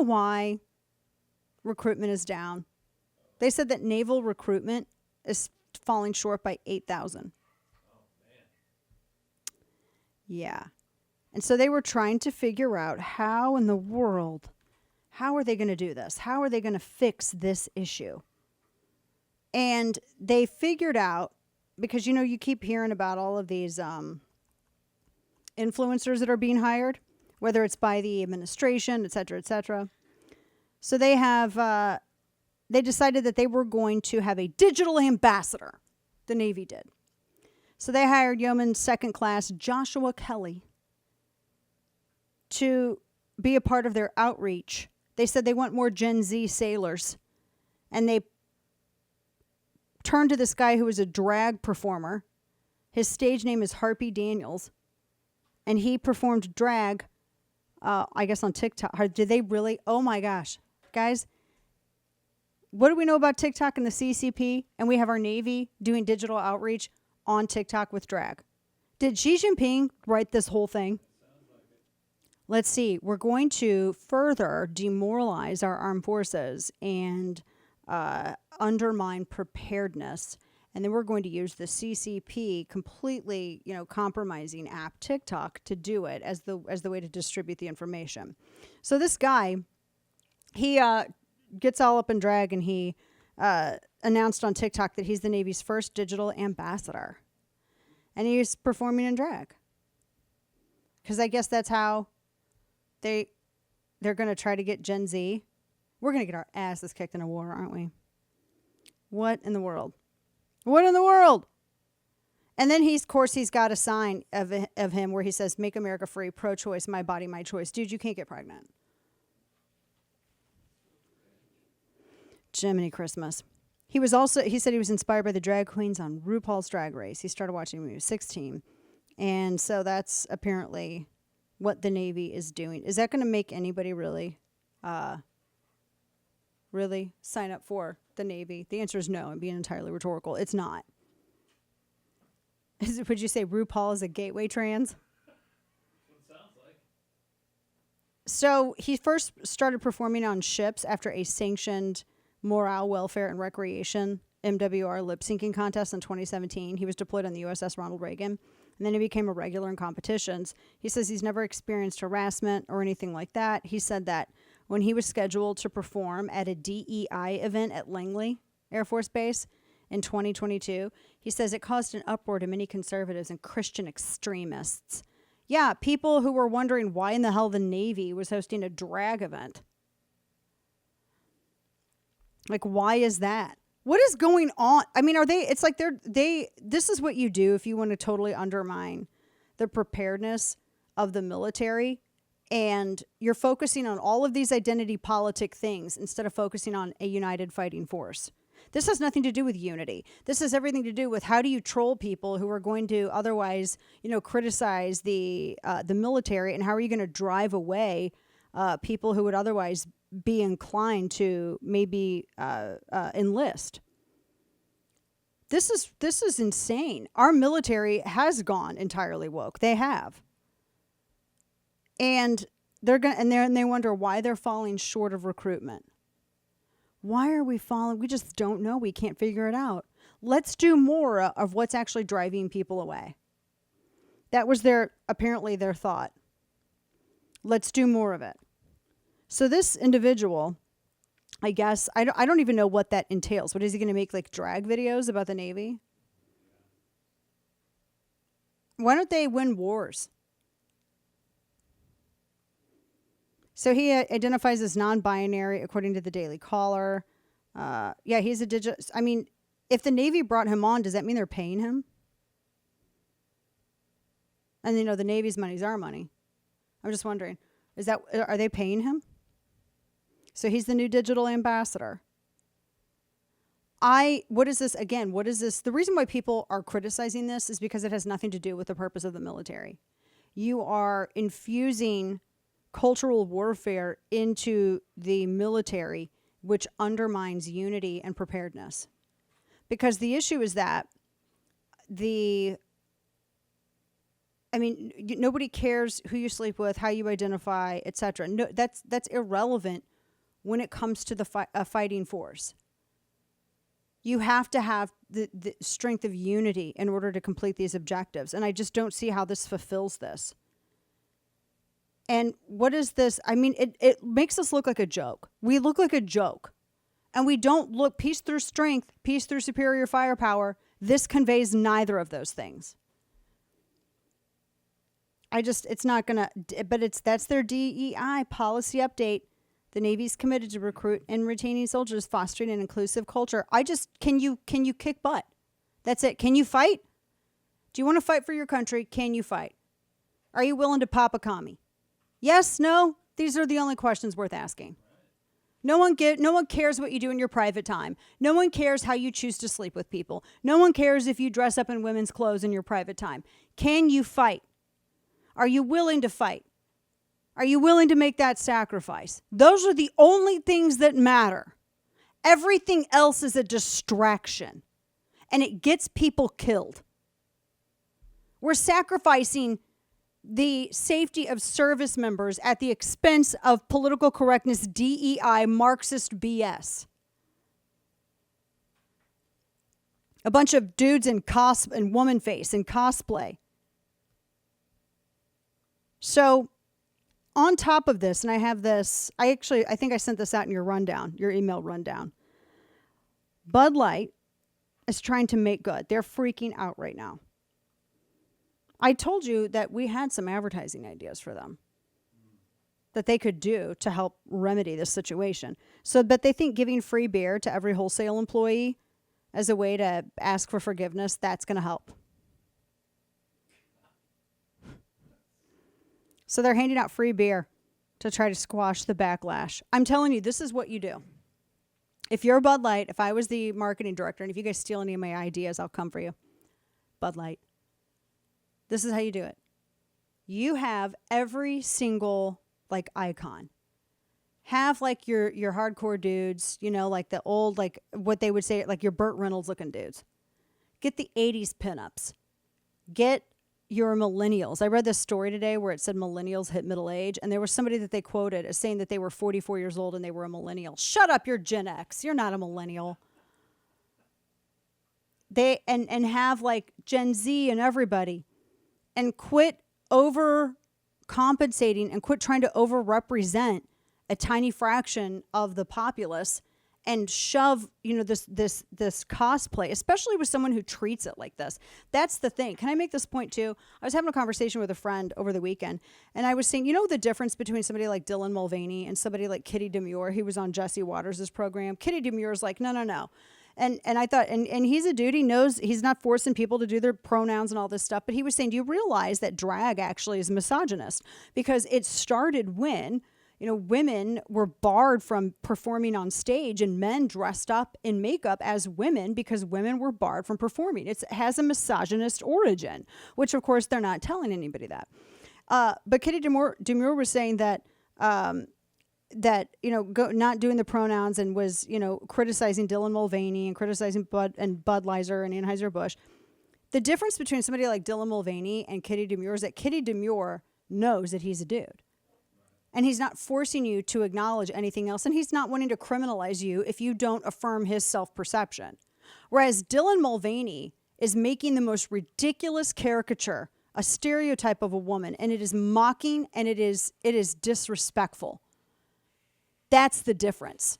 know why recruitment is down? They said that naval recruitment is falling short by 8,000. Yeah. And so they were trying to figure out how in the world, how are they going to do this? How are they going to fix this issue? And they figured out, because, you know, you keep hearing about all of these influencers that are being hired, whether it's by the administration, et cetera, et cetera. So they have, they decided that they were going to have a digital ambassador. The Navy did. So they hired Yeoman Second Class Joshua Kelly to be a part of their outreach. They said they want more Gen Z sailors. And they turned to this guy who was a drag performer. His stage name is Harpy Daniels. And he performed drag, I guess, on TikTok. Did they really? Oh, my gosh. Guys, what do we know about TikTok and the CCP? And we have our Navy doing digital outreach on TikTok with drag. Did Xi Jinping write this whole thing? Let's see. We're going to further demoralize our armed forces and undermine preparedness. And then we're going to use the CCP completely, you know, compromising app TikTok to do it as the way to distribute the information. So this guy, he gets all up in drag, and he announced on TikTok that he's the Navy's first digital ambassador. And he's performing in drag. Because I guess that's how they're going to try to get Gen Z. We're going to get our asses kicked in a war, aren't we? What in the world? What in the world? And then he's got a sign of him where he says, "Make America free, pro-choice, my body, my choice." Dude, you can't get pregnant. Jiminy Christmas. He said he was inspired by the drag queens on RuPaul's Drag Race. He started watching when he was 16. And so that's apparently what the Navy is doing. Is that going to make anybody really sign up for the Navy? The answer is no. I'm being entirely rhetorical. It's not. Would you say RuPaul is a gateway trans? What it sounds like. So he first started performing on ships after a sanctioned Morale, Welfare, and Recreation MWR lip syncing contest in 2017. He was deployed on the USS Ronald Reagan, and then he became a regular in competitions. He says he's never experienced harassment or anything like that. He said that when he was scheduled to perform at a DEI event at Langley Air Force Base in 2022, he says it caused an uproar to many conservatives and Christian extremists. Yeah, people who were wondering why in the hell the Navy was hosting a drag event. Like, why is that? What is going on? I mean, this is what you do if you want to totally undermine the preparedness of the military, and you're focusing on all of these identity politic things instead of focusing on a united fighting force. This has nothing to do with unity. This has everything to do with how do you troll people who are going to otherwise, you know, criticize the military, and how are you going to drive away people who would otherwise be inclined to maybe enlist. This is insane. Our military has gone entirely woke. They have, and they wonder why they're falling short of recruitment. Why are we falling? We just don't know. We can't figure it out. Let's do more of what's actually driving people away. That was apparently their thought. Let's do more of it. So this individual, I guess, I don't even know what that entails. What is he going to make, like drag videos about the Navy? Why don't they win wars? So he identifies as non-binary, according to the Daily Caller. Yeah, he's a digital. I mean, if the Navy brought him on, does that mean they're paying him? And you know, the Navy's money's our money. I'm just wondering, are they paying him? So he's the new digital ambassador. What is this again? What is this? The reason why people are criticizing this is because it has nothing to do with the purpose of the military. You are infusing cultural warfare into the military, which undermines unity and preparedness. Because the issue is that nobody cares who you sleep with, how you identify, etc. No, that's irrelevant when it comes to the fighting force. You have to have the strength of unity in order to complete these objectives. And I just don't see how this fulfills this. And what is this? I mean, it makes us look like a joke. We look like a joke. And we don't look peace through strength, peace through superior firepower. This conveys neither of those things. It's not going to, but that's their DEI policy update. The Navy's committed to recruit and retaining soldiers, fostering an inclusive culture. Can you kick butt? That's it. Can you fight? Do you want to fight for your country? Can you fight? Are you willing to pop a commie? Yes, no? These are the only questions worth asking. No one cares what you do in your private time. No one cares how you choose to sleep with people. No one cares if you dress up in women's clothes in your private time. Can you fight? Are you willing to fight? Are you willing to make that sacrifice? Those are the only things that matter. Everything else is a distraction, and it gets people killed. We're sacrificing the safety of service members at the expense of political correctness, DEI, Marxist BS. A bunch of dudes in and woman face and cosplay. So, on top of this, and I have this, I think I sent this out in your rundown, your email rundown. Bud Light is trying to make good. They're freaking out right now. I told you that we had some advertising ideas for them that they could do to help remedy this situation. So, but they think giving free beer to every wholesale employee as a way to ask for forgiveness, that's going to help. So they're handing out free beer to try to squash the backlash. I'm telling you, this is what you do. If you're Bud Light, if I was the marketing director, and if you guys steal any of my ideas, I'll come for you. Bud Light. This is how you do it. You have every single icon. Have your hardcore dudes, like the old, what they would say, like your Burt Reynolds looking dudes. Get the 80s pinups. Get your millennials. I read this story today where it said millennials hit middle age, and there was somebody that they quoted as saying that they were 44 years old and they were a millennial. Shut up, you're Gen X. You're not a millennial. And have Gen Z and everybody, and quit overcompensating and quit trying to overrepresent a tiny fraction of the populace and shove, this cosplay, especially with someone who treats it like this. That's the thing. Can I make this point too? I was having a conversation with a friend over the weekend, and I was saying, the difference between somebody like Dylan Mulvaney and somebody like Kitty Demure, who was on Jesse Waters' program. Kitty Demure's like, no. And I thought, and he's a dude, he knows he's not forcing people to do their pronouns and all this stuff, but he was saying, do you realize that drag actually is misogynist? Because it started when, women were barred from performing on stage and men dressed up in makeup as women because women were barred from performing. It has a misogynist origin, which of course they're not telling anybody that. But Kitty Demure was saying that, not doing the pronouns and was, criticizing Dylan Mulvaney and criticizing Bud Leiser and Anheuser-Busch. The difference between somebody like Dylan Mulvaney and Kitty Demure is that Kitty Demure knows that he's a dude. And he's not forcing you to acknowledge anything else. And he's not wanting to criminalize you if you don't affirm his self-perception. Whereas Dylan Mulvaney is making the most ridiculous caricature, a stereotype of a woman, and it is mocking and it is disrespectful. That's the difference.